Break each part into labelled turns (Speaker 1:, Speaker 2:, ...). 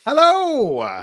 Speaker 1: Hello,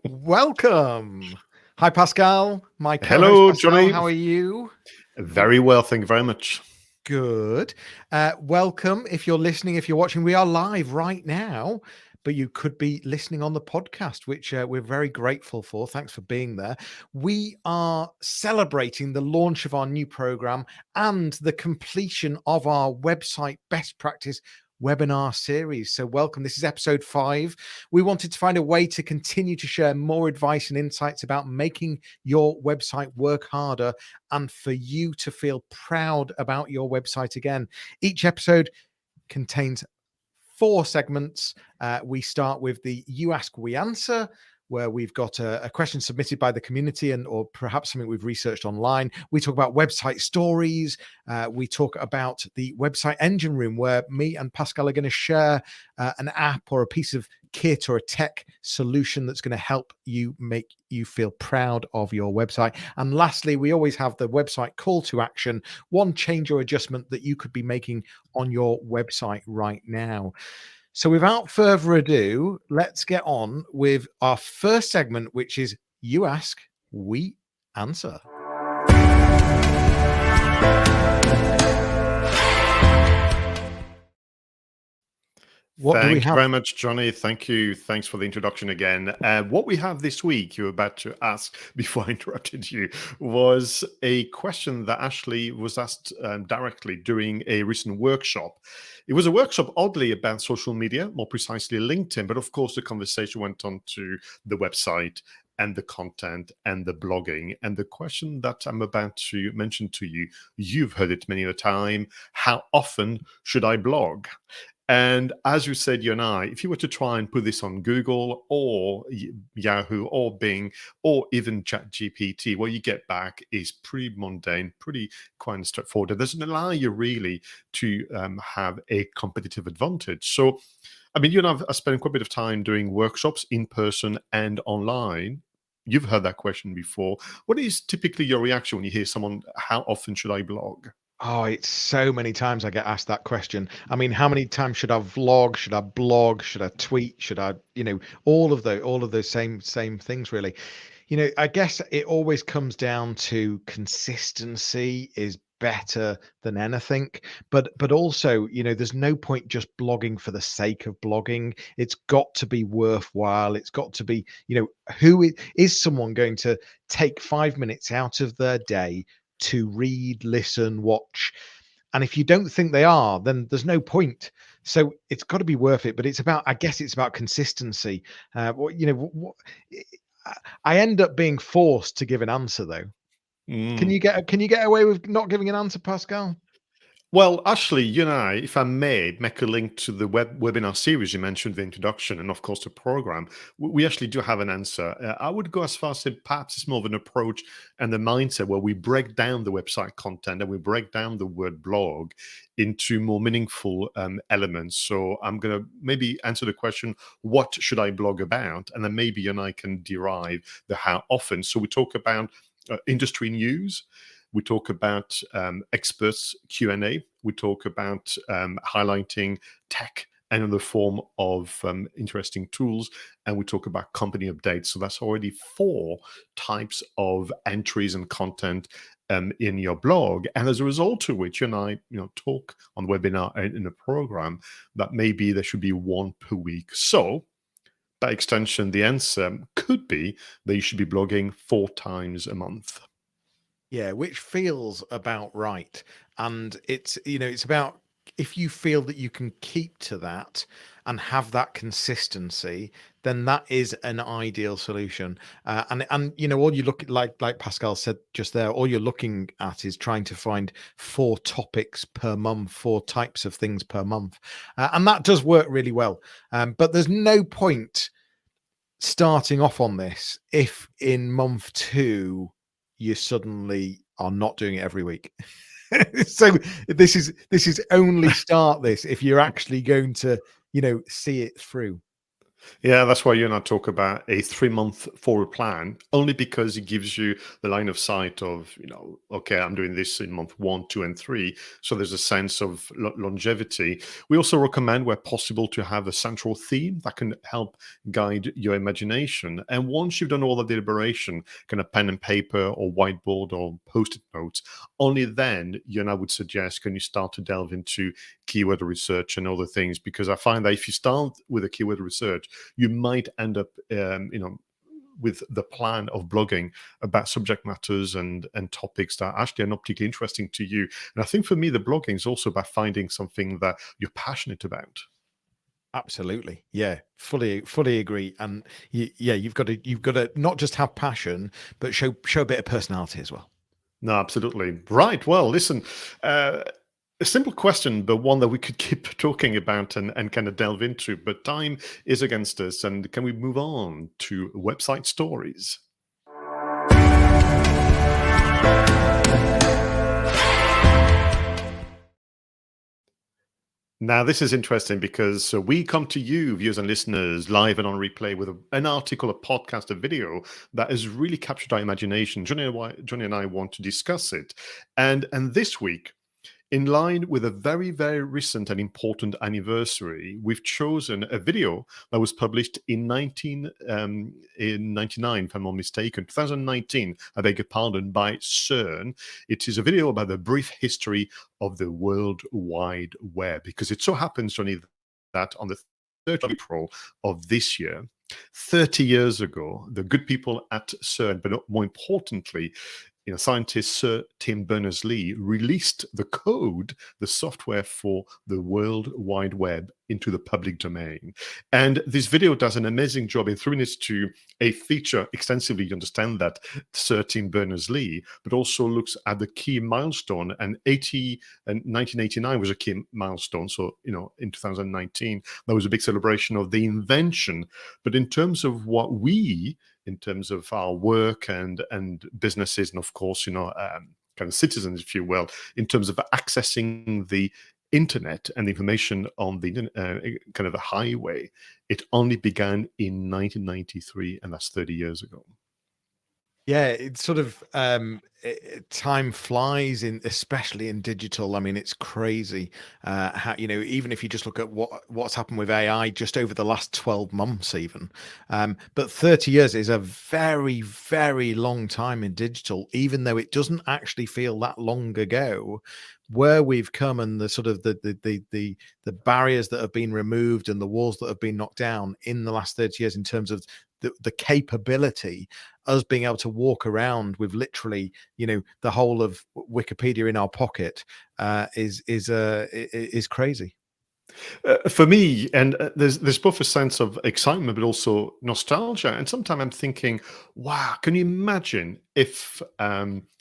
Speaker 1: welcome. Hi, Pascal. My co-host
Speaker 2: Hello,
Speaker 1: Pascal.
Speaker 2: Johnny.
Speaker 1: How are you?
Speaker 2: Very well, thank you very much.
Speaker 1: Good. Welcome. If you're listening, if you're watching, we are live right now, but you could be listening on the podcast, which we're very grateful for. Thanks for being there. We are celebrating the launch of our new program and the completion of our website best practice webinar series. So welcome. This is episode 5. We wanted to find a way to continue to share more advice and insights about making your website work harder and for you to feel proud about your website again. Each episode contains 4 segments. We start with the You Ask, We Answer, where we've got a question submitted by the community or perhaps something we've researched online. We talk about website stories. We talk about the website engine room, where me and Pascal are going to share an app or a piece of kit or a tech solution that's going to help you make you feel proud of your website. And lastly, we always have the website call to action, one change or adjustment that you could be making on your website right now. So without further ado, let's get on with our first segment, which is You Ask, We Answer.
Speaker 2: Thank you very much, Johnny. Thank you. Thanks for the introduction again. What we have this week, you were about to ask before I interrupted you, was a question that actually was asked directly during a recent workshop. It was a workshop, oddly, about social media, more precisely LinkedIn. But of course, the conversation went on to the website and the content and the blogging. And the question that I'm about to mention to you, you've heard it many a time. How often should I blog? And as you said, you and I, if you were to try and put this on Google or Yahoo or Bing or even ChatGPT, what you get back is pretty mundane, pretty quite straightforward. It doesn't allow you really to have a competitive advantage. So, I mean, you and I have spent quite a bit of time doing workshops in person and online. You've heard that question before. What is typically your reaction when you hear someone, how often should I blog?
Speaker 1: Oh, it's so many times I get asked that question. I mean, how many times should I vlog? Should I blog? Should I tweet? Should I, all of those same things really. I guess it always comes down to consistency is better than anything, but also, there's no point just blogging for the sake of blogging. It's got to be worthwhile. It's got to be, who is someone going to take 5 minutes out of their day to read, listen, watch? And if you don't think they are, then there's no point. So it's got to be worth it. But I guess it's about consistency. I end up being forced to give an answer, though. Can you get away with not giving an answer, Pascal?
Speaker 2: Well, actually, you and I, if I may, make a link to the webinar series you mentioned, the introduction, and of course the program. We actually do have an answer. I would go as far as say perhaps it's more of an approach and the mindset where we break down the website content and we break down the word blog into more meaningful elements. So I'm going to maybe answer the question, what should I blog about? And then maybe you and I can derive the how often. So we talk about industry news. We talk about experts Q&A. We talk about highlighting tech and in the form of interesting tools. And we talk about company updates. So that's already 4 types of entries and content in your blog. And as a result of which, you and I talk on the webinar and in the program that maybe there should be 1 per week. So by extension, the answer could be that you should be blogging 4 times a month.
Speaker 1: Yeah, which feels about right. And it's about, if you feel that you can keep to that and have that consistency, then that is an ideal solution. And all you look at, like Pascal said just there, all you're looking at is trying to find 4 topics per month, 4 types of things per month, and that does work really well. But there's no point starting off on this if in month 2 you suddenly are not doing it every week. So this is only start this if you're actually going to, see it through.
Speaker 2: Yeah, that's why you and I talk about a 3-month forward plan, only because it gives you the line of sight of, okay, I'm doing this in month 1, 2, and 3. So there's a sense of longevity. We also recommend, where possible, to have a central theme that can help guide your imagination. And once you've done all the deliberation, kind of pen and paper or whiteboard or post-it notes, only then you and I would suggest, can you start to delve into keyword research and other things? Because I find that if you start with a keyword research, you might end up, with the plan of blogging about subject matters and topics that actually are not particularly interesting to you. And I think for me, the blogging is also about finding something that you're passionate about.
Speaker 1: Absolutely. Yeah, fully agree. And you've got to not just have passion, but show a bit of personality as well.
Speaker 2: No, absolutely. Right. Well, listen, a simple question, but one that we could keep talking about and kind of delve into, but time is against us. And can we move on to website stories? Now, this is interesting because we come to you, viewers and listeners, live and on replay with an article, a podcast, a video that has really captured our imagination. Jonny and I want to discuss it. And this week, in line with a very, very recent and important anniversary, we've chosen a video that was published in 1999, if I'm not mistaken, 2019, I beg your pardon, by CERN. It is a video about the brief history of the World Wide Web, because it so happens, Johnny, that on the 3rd of April of this year, 30 years ago, the good people at CERN, but more importantly, scientist Sir Tim Berners Lee released the code, the software for the World Wide Web, into the public domain. And this video does an amazing job in throwing it to a feature extensively. You understand that Sir Tim Berners Lee, but also looks at the key milestone. And 1989 was a key milestone. So, in 2019, there was a big celebration of the invention. But in terms of in terms of our work and businesses, and of course, kind of citizens, if you will, in terms of accessing the internet and information on the kind of a highway, it only began in 1993, and that's 30 years ago.
Speaker 1: Yeah, it's sort of time flies especially in digital. I mean, it's crazy how, even if you just look at what's happened with AI just over the last 12 months, even. But 30 years is a very, very long time in digital, even though it doesn't actually feel that long ago. Where we've come and the sort of the barriers that have been removed and the walls that have been knocked down in the last 30 years in terms of the capability, us being able to walk around with literally, the whole of Wikipedia in our pocket, is crazy.
Speaker 2: For me, and there's both a sense of excitement, but also nostalgia. And sometimes I'm thinking, wow, can you imagine if,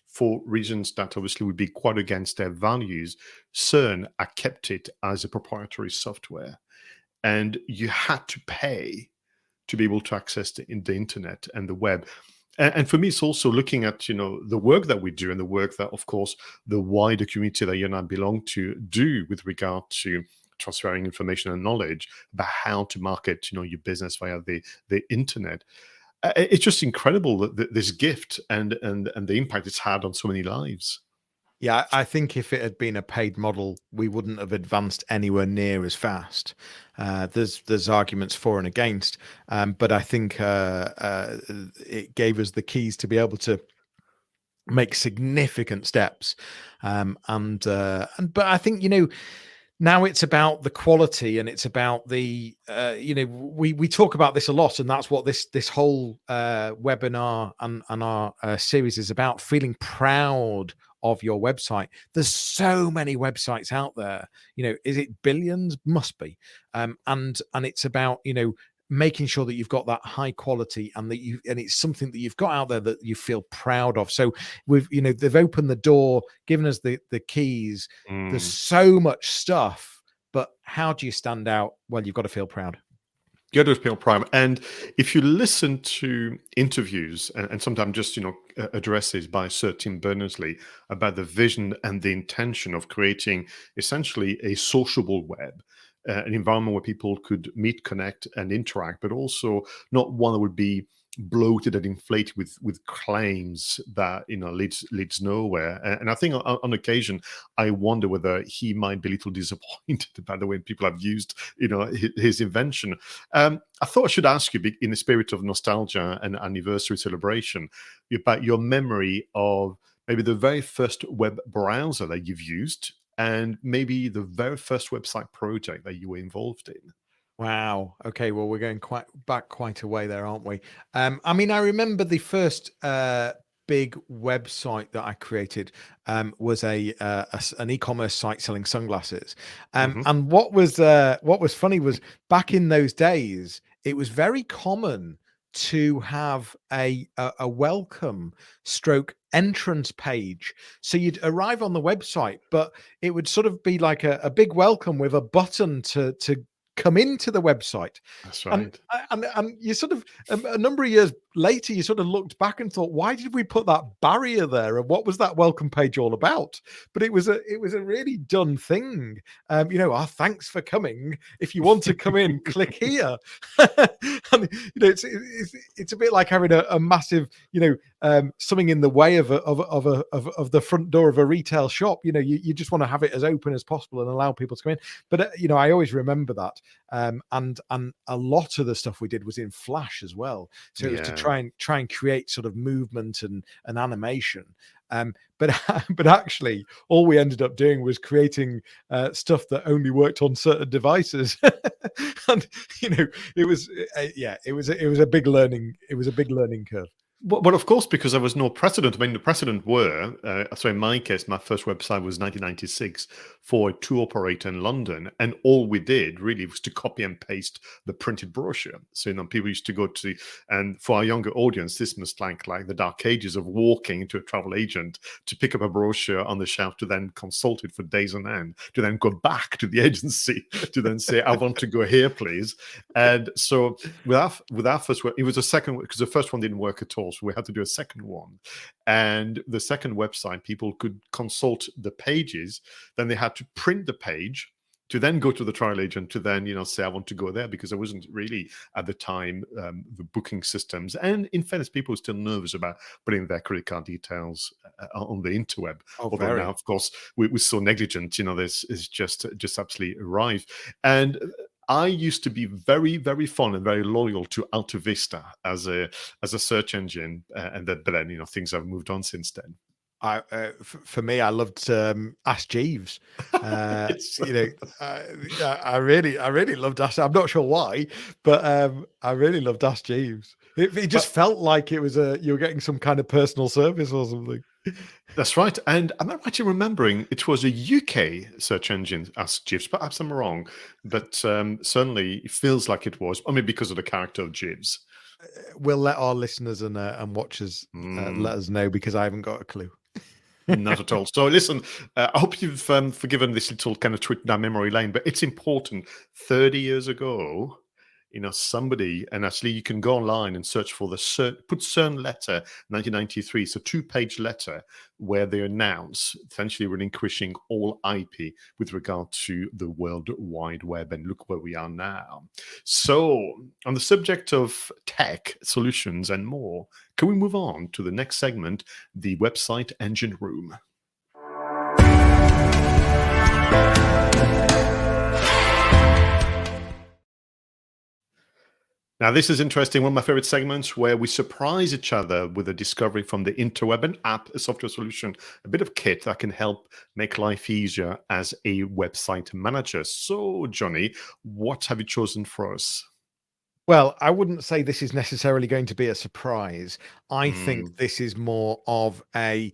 Speaker 2: for reasons that obviously would be quite against their values, CERN had kept it as a proprietary software, and you had to pay to be able to access the internet and the web. And for me, it's also looking at, the work that we do and the work that, of course, the wider community that you and I belong to do with regard to transferring information and knowledge about how to market, your business via the internet. It's just incredible that this gift and the impact it's had on so many lives.
Speaker 1: Yeah, I think if it had been a paid model, we wouldn't have advanced anywhere near as fast. There's arguments for and against, but I think it gave us the keys to be able to make significant steps. But I think, now it's about the quality, and it's about the we talk about this a lot, and that's what this whole webinar and our series is about: feeling proud of your website. There's so many websites out there. Is it billions? Must be. And it's about making sure that you've got that high quality, and it's something that you've got out there that you feel proud of. So they've opened the door, given us the keys. There's so much stuff, but how do you stand out? Well, you've got to feel proud.
Speaker 2: You got to feel proud. And if you listen to interviews and sometimes just, addresses by Sir Tim Berners Lee about the vision and the intention of creating essentially a sociable web, an environment where people could meet, connect, and interact, but also not one that would be bloated and inflated with claims that leads nowhere. And I think on occasion I wonder whether he might be a little disappointed by the way people have used his invention. I thought I should ask you, in the spirit of nostalgia and anniversary celebration, about your memory of maybe the very first web browser that you've used, and maybe the very first website project that you were involved in.
Speaker 1: Wow. Okay. Well, we're going quite a way there, aren't we? I mean, I remember the first big website that I created was an e-commerce site selling sunglasses. And what was funny was, back in those days, it was very common to have a welcome stroke entrance page. So you'd arrive on the website, but it would sort of be like a big welcome with a button to come into the website.
Speaker 2: That's right.
Speaker 1: And you sort of, a number of years later, you sort of looked back and thought, why did we put that barrier there? And what was that welcome page all about? But it was a really done thing. Thanks for coming. If you want to come in, click here. And it's a bit like having a massive, something in the way of the front door of a retail shop. You just want to have it as open as possible and allow people to come in. But I always remember that. And a lot of the stuff we did was in Flash as well. So it was to try and create sort of movement and animation. But actually, all we ended up doing was creating stuff that only worked on certain devices. And it was a big learning curve.
Speaker 2: Well, of course, because there was no precedent. I mean, the precedent were, so in my case, my first website was 1996 for a tour operator in London. And all we did really was to copy and paste the printed brochure. So, people used to go to, and for our younger audience, this must like the dark ages of walking into a travel agent to pick up a brochure on the shelf, to then consult it for days on end, to then go back to the agency to then say, I want to go here, please. And so with our first, it was a second, because the first one didn't work at all. So we had to do a second one. And the second website, people could consult the pages. Then they had to print the page to then go to the trial agent to then, say, I want to go there, because there wasn't really at the time the booking systems. And in fairness, people were still nervous about putting their credit card details on the interweb. Although now, of course, we're so negligent, this is just absolutely arrive. And I used to be very, very fond and very loyal to Alta Vista as a search engine, but then things have moved on since then.
Speaker 1: For me, I loved Ask Jeeves. I really loved Ask. I'm not sure why, but I really loved Ask Jeeves. It just felt like it was you were getting some kind of personal service or something.
Speaker 2: That's right. And am I right in remembering it was a UK search engine, Ask Jeeves? Perhaps I'm wrong, but certainly it feels like it was. I mean, because of the character of Jeeves.
Speaker 1: We'll let our listeners and watchers let us know, because I haven't got a clue.
Speaker 2: Not at all. So listen, I hope you've forgiven this little kind of trip down memory lane, but it's important. 30 years ago, somebody, and actually you can go online and search for put CERN letter 1993. It's a 2-page letter where they announce essentially relinquishing all IP with regard to the World Wide Web. And look where we are now. So on the subject of tech solutions and more, can we move on to the next segment, the website engine room? Now, this is interesting. One of my favorite segments, where we surprise each other with a discovery from the interweb, an app, a software solution, a bit of kit that can help make life easier as a website manager. So, Jonny, what have you chosen for us?
Speaker 1: Well, I wouldn't say this is necessarily going to be a surprise. I think this is more of a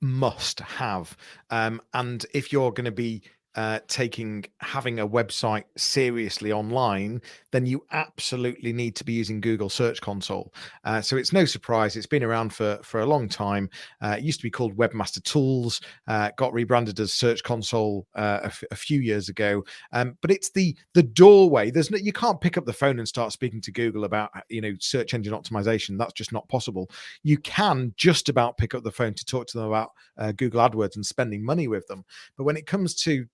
Speaker 1: must have. And if you're going to be having a website seriously online, then you absolutely need to be using Google Search Console. So it's no surprise. It's been around for a long time. It used to be called Webmaster Tools, got rebranded as Search Console a few years ago. But it's the doorway. You can't pick up the phone and start speaking to Google about search engine optimization. That's just not possible. You can just about pick up the phone to talk to them about Google AdWords and spending money with them. But when it comes to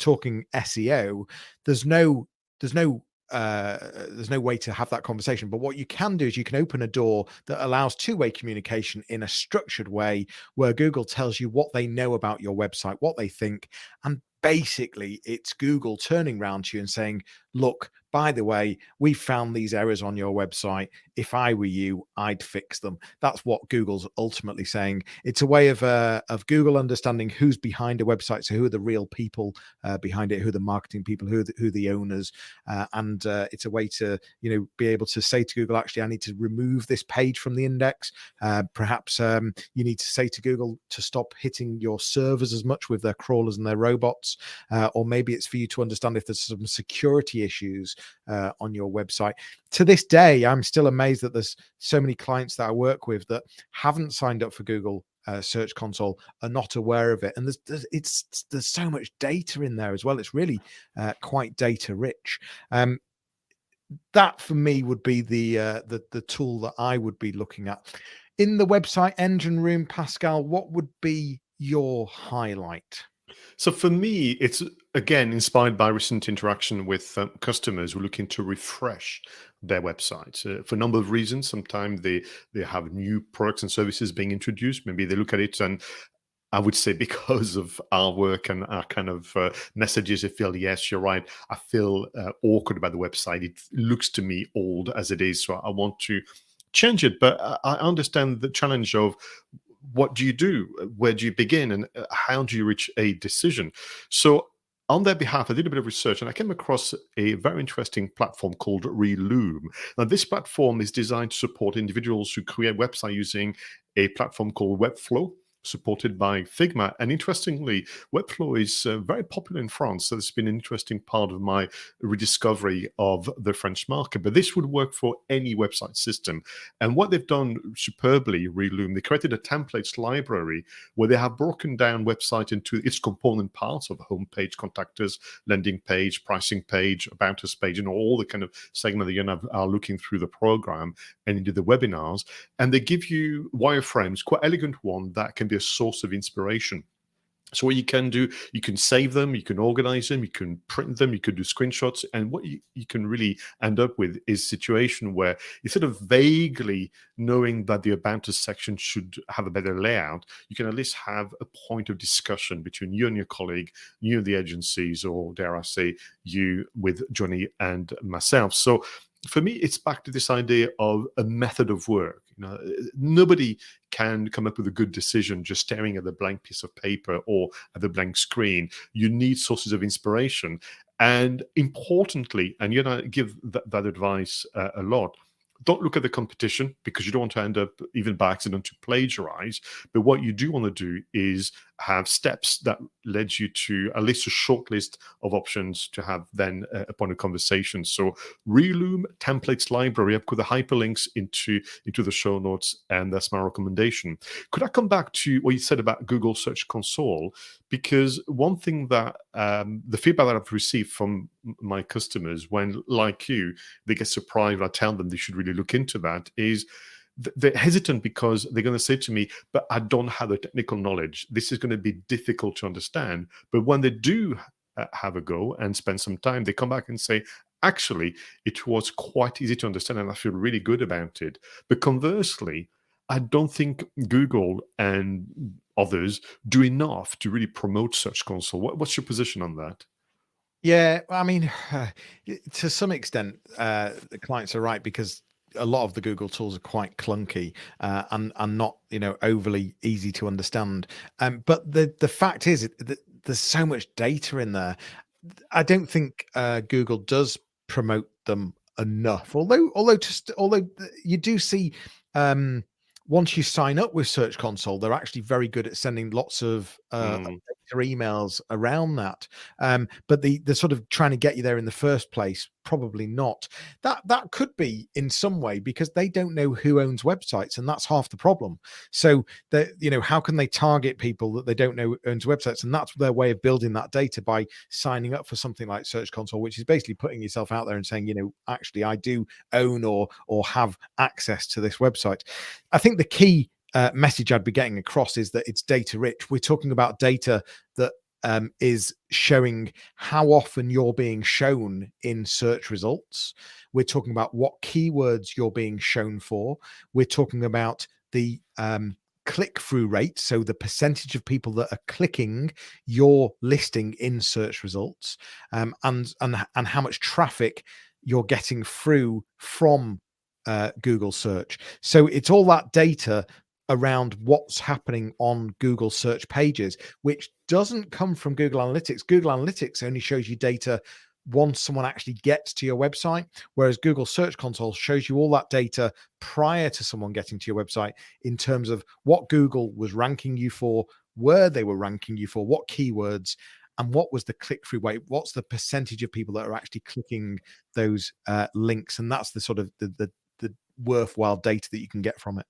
Speaker 1: talking SEO, there's no there's no way to have that conversation. But what you can do is you can open a door that allows two-way communication in a structured way, where Google tells you what they know about your website, what they think, and basically it's Google turning around to you and saying, look, by the way, we found these errors on your website. If I were you, I'd fix them. That's what Google's ultimately saying. It's a way of Google understanding who's behind a website. So who are the real people behind it, who are the marketing people, who are the owners, and it's a way to be able to say to Google, actually, I need to remove this page from the index. Perhaps you need to say to Google to stop hitting your servers as much with their crawlers and their robots, or maybe it's for you to understand if there's some security issues on your website. To this day, I'm still amazed that there's so many clients that I work with that haven't signed up for Google Search Console, are not aware of it, and there's so much data in there as well. It's really quite data rich. That for me would be the tool that I would be looking at in the website engine room. Pascal, what would be your highlight?
Speaker 2: So for me, it's again inspired by recent interaction with customers who are looking to refresh their websites for a number of reasons. Sometimes they have new products and services being introduced. Maybe they look at it, and I would say because of our work and our kind of messages, they feel, yes, you're right. I feel awkward about the website. It looks to me old as it is, so I want to change it. But I understand the challenge of, what do you do? Where do you begin? And how do you reach a decision? So on their behalf, I did a bit of research and I came across a very interesting platform called Reloom. Now, this platform is designed to support individuals who create websites using a platform called Webflow, supported by Figma. And interestingly, Webflow is very popular in France. So it's been an interesting part of my rediscovery of the French market. But this would work for any website system. And what they've done superbly, Reloom, they created a templates library where they have broken down website into its component parts of homepage, contact us, landing page, pricing page, about us page, and all the kind of segment that you are looking through the program and into the webinars. And they give you wireframes, quite elegant one, that can be a source of inspiration. So what you can do, you can save them, you can organize them, you can print them, you could do screenshots. And what you can really end up with is a situation where instead of vaguely knowing that the About Us section should have a better layout, you can at least have a point of discussion between you and your colleague, you and the agencies, or dare I say, you with Jonny and myself. So for me, it's back to this idea of a method of work. Nobody can come up with a good decision just staring at the blank piece of paper or at the blank screen. You need sources of inspiration. And importantly, and I give that advice a lot, don't look at the competition, because you don't want to end up, even by accident, to plagiarize. But what you do want to do is have steps that led you to at least a short list of options to have then upon a conversation. So Reloom templates library, I've put the hyperlinks into the show notes, and that's my recommendation. Could I come back to what you said about Google Search Console? Because one thing that the feedback that I've received from my customers when, like you, they get surprised when I tell them they should really look into that, is they're hesitant because they're going to say to me, but I don't have the technical knowledge. This is going to be difficult to understand. But when they do have a go and spend some time, they come back and say, actually, it was quite easy to understand and I feel really good about it. But conversely, I don't think Google and others do enough to really promote Search Console. What's your position on that?
Speaker 1: Yeah, I mean, to some extent, the clients are right, because a lot of the Google tools are quite clunky and not, overly easy to understand. But the fact is that there's so much data in there. I don't think Google does promote them enough. Although you do see, once you sign up with Search Console, they're actually very good at sending lots of emails around that. But the sort of trying to get you there in the first place, probably not. That could be in some way, because they don't know who owns websites, and that's half the problem. So how can they target people that they don't know owns websites? And that's their way of building that data, by signing up for something like Search Console, which is basically putting yourself out there and saying, actually, I do own or have access to this website. I think the key message I'd be getting across is that it's data rich. We're talking about data that is showing how often you're being shown in search results. We're talking about what keywords you're being shown for. We're talking about the click-through rate, so the percentage of people that are clicking your listing in search results, and how much traffic you're getting through from Google search. So it's all that data around what's happening on Google search pages, which doesn't come from Google Analytics. Google Analytics only shows you data once someone actually gets to your website, whereas Google Search Console shows you all that data prior to someone getting to your website in terms of what Google was ranking you for, where they were ranking you for, what keywords, and what was the click-through rate, what's the percentage of people that are actually clicking those links. And that's the sort of the worthwhile data that you can get from it.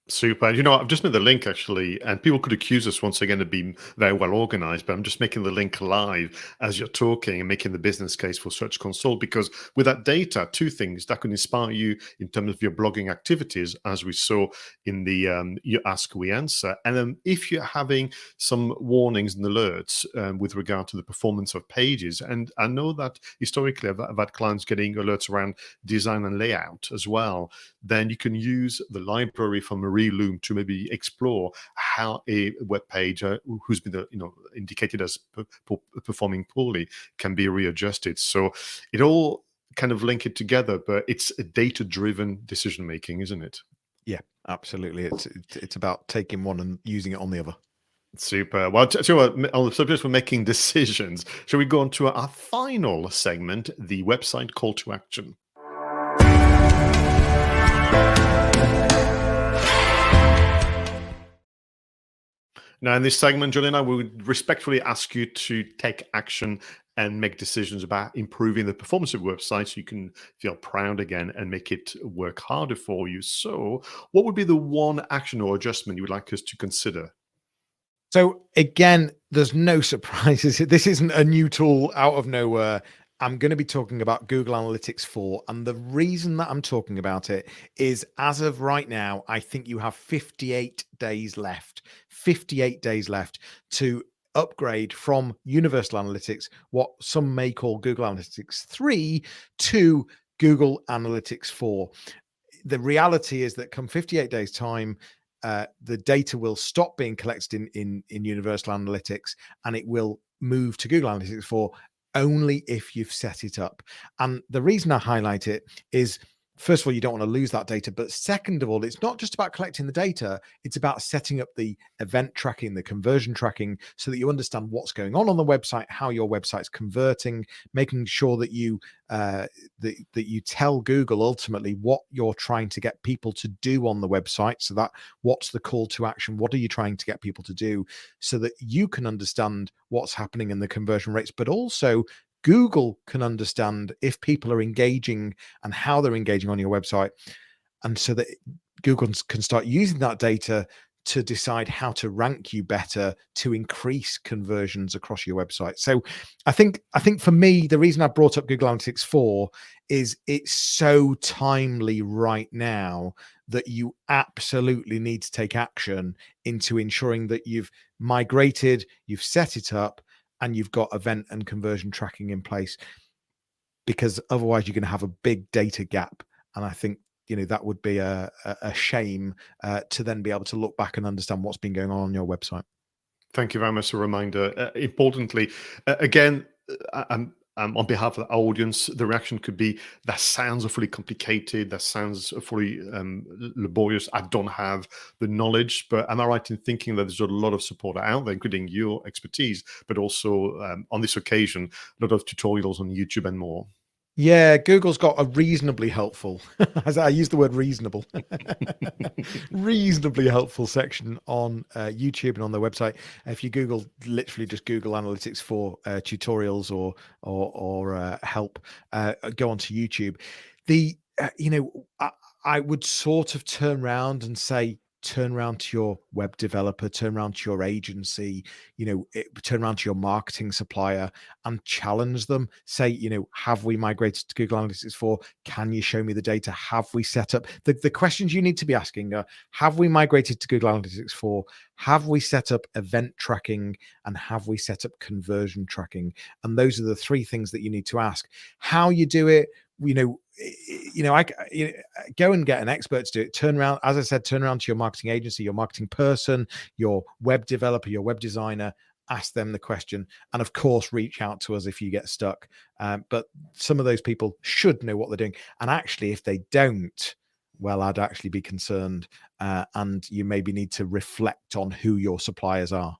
Speaker 2: Super. And I've just made the link actually, and people could accuse us once again of being very well organized, but I'm just making the link live as you're talking and making the business case for Search Console, because with that data, two things that could inspire you in terms of your blogging activities, as we saw in the you ask, we answer. And then if you're having some warnings and alerts with regard to the performance of pages, and I know that historically I've had clients getting alerts around design and layout as well, then you can use the library from Loom to maybe explore how a web page who's been indicated as performing poorly can be readjusted. So it all kind of link it together, but it's a data-driven decision making, isn't it?
Speaker 1: Yeah, absolutely. It's about taking one and using it on the other.
Speaker 2: Super. Well, on the subject of making decisions, shall we go on to our final segment, the website call to action? Now, in this segment, Jonny and I would respectfully ask you to take action and make decisions about improving the performance of your website so you can feel proud again and make it work harder for you. So what would be the one action or adjustment you would like us to consider?
Speaker 1: So again, there's no surprises. This isn't a new tool out of nowhere. I'm going to be talking about Google Analytics 4. And the reason that I'm talking about it is, as of right now, I think you have 58 days left, 58 days left to upgrade from Universal Analytics, what some may call Google Analytics 3, to Google Analytics 4. The reality is that come 58 days time, the data will stop being collected in Universal Analytics, and it will move to Google Analytics 4 only if you've set it up. And the reason I highlight it is, first of all, you don't want to lose that data. But second of all, it's not just about collecting the data. It's about setting up the event tracking, the conversion tracking, so that you understand what's going on the website, how your website's converting, making sure that you that you tell Google ultimately what you're trying to get people to do on the website. So that what's the call to action? What are you trying to get people to do, so that you can understand what's happening in the conversion rates, but also Google can understand if people are engaging and how they're engaging on your website. And so that Google can start using that data to decide how to rank you better to increase conversions across your website. So I think for me, the reason I brought up Google Analytics 4 is it's so timely right now that you absolutely need to take action into ensuring that you've migrated, you've set it up, and you've got event and conversion tracking in place, because otherwise you're going to have a big data gap. And I think that would be a shame to then be able to look back and understand what's been going on your website.
Speaker 2: Thank you very much for a reminder. Importantly, again, on behalf of the audience, the reaction could be, that sounds awfully complicated, that sounds awfully laborious, I don't have the knowledge. But am I right in thinking that there's a lot of support out there, including your expertise, but also on this occasion, a lot of tutorials on YouTube and more?
Speaker 1: Yeah, Google's got a reasonably helpful, as I use the word reasonable, reasonably helpful section on YouTube and on their website. If you literally just Google Analytics 4 tutorials or help, go onto YouTube. I would sort of turn around and say, turn around to your web developer, turn around to your agency, turn around to your marketing supplier and challenge them. Say, have we migrated to Google Analytics 4? Can you show me the data? Have we set up the questions you need to be asking are, have we migrated to Google Analytics 4? Have we set up event tracking? And have we set up conversion tracking? And those are the three things that you need to ask. How you do it, go and get an expert to do it. Turn around, as I said, turn around to your marketing agency, your marketing person, your web developer, your web designer, ask them the question. And of course, reach out to us if you get stuck. But some of those people should know what they're doing. And actually, if they don't, well, I'd actually be concerned. And you maybe need to reflect on who your suppliers are.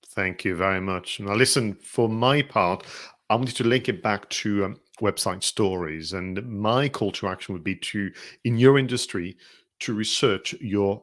Speaker 2: Thank you very much. Now, listen, for my part, I wanted to link it back to website stories. And my call to action would be to, in your industry, to research your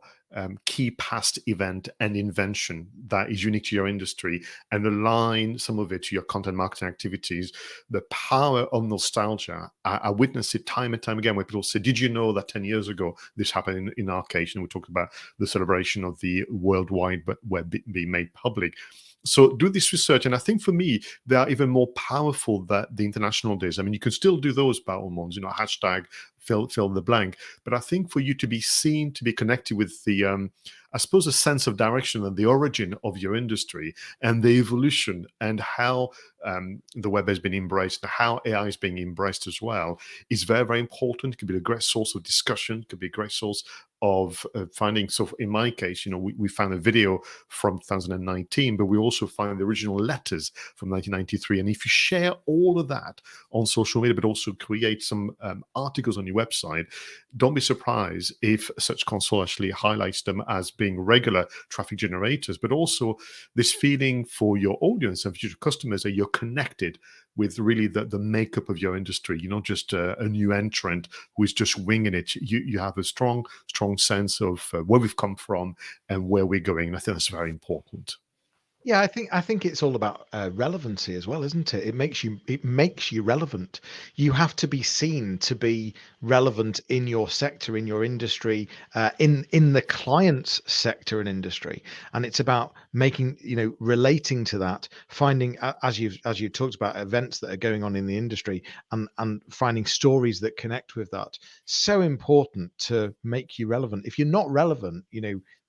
Speaker 2: key past event and invention that is unique to your industry and align some of it to your content marketing activities. The power of nostalgia, I witness it time and time again where people say, did you know that 10 years ago this happened in our case? And we talked about the celebration of the World Wide Web being made public. So do this research. And I think for me, they are even more powerful than the international days. I mean, you can still do those by all means, hashtag fill the blank. But I think for you to be seen, to be connected with the, I suppose, a sense of direction and the origin of your industry and the evolution and how the web has been embraced and how AI is being embraced as well is very, very important. It could be a great source of discussion, could be a great source of finding. So in my case, we found a video from 2019, but we also found the original letters from 1993. And if you share all of that on social media, but also create some articles on your website, don't be surprised if Search Console actually highlights them as being regular traffic generators, but also this feeling for your audience and future customers that you're connected with really the makeup of your industry. You're not just a new entrant who is just winging it. You have a strong sense of where we've come from and where we're going. And I think that's very important.
Speaker 1: Yeah, I think it's all about relevancy as well, isn't it? It makes you relevant. You have to be seen to be relevant in your sector, in your industry, in the client's sector and industry. And it's about making, relating to that, finding as you talked about events that are going on in the industry and finding stories that connect with that. So important to make you relevant. If you're not relevant,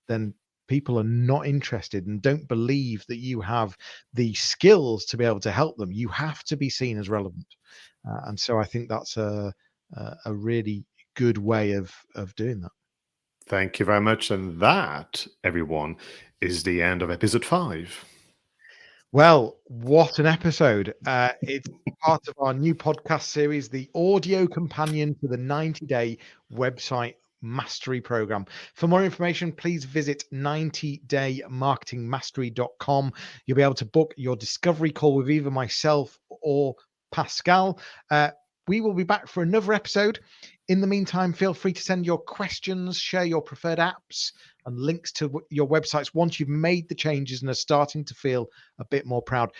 Speaker 1: then people are not interested and don't believe that you have the skills to be able to help them. You have to be seen as relevant. And so I think that's a really good way of doing that.
Speaker 2: Thank you very much. And that, everyone, is the end of episode 5.
Speaker 1: Well, what an episode. It's part of our new podcast series, the audio companion to the 90-day website mastery program. For more information, please visit 90daymarketingmastery.com. You'll be able to book your discovery call with either myself or Pascal. We will be back for another episode. In the meantime, feel free to send your questions, share your preferred apps and links to your websites once you've made the changes and are starting to feel a bit more proud.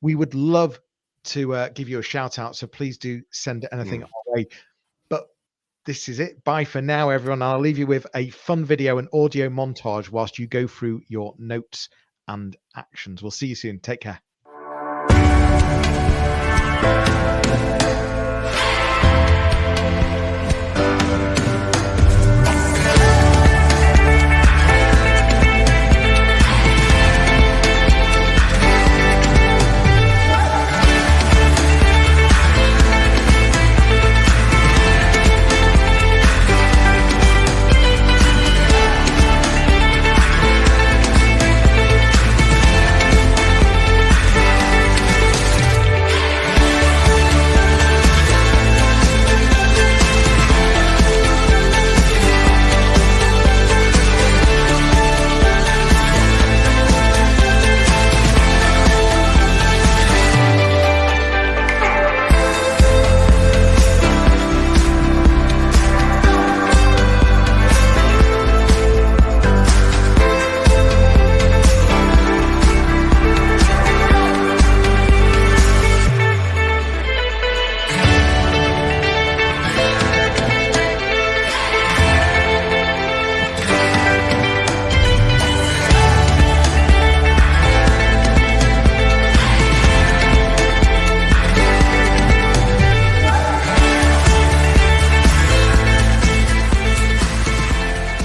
Speaker 1: We would love to give you a shout out, so please do send anything our way. But this is it. Bye for now, everyone. I'll leave you with a fun video and audio montage whilst you go through your notes and actions. We'll see you soon. Take care.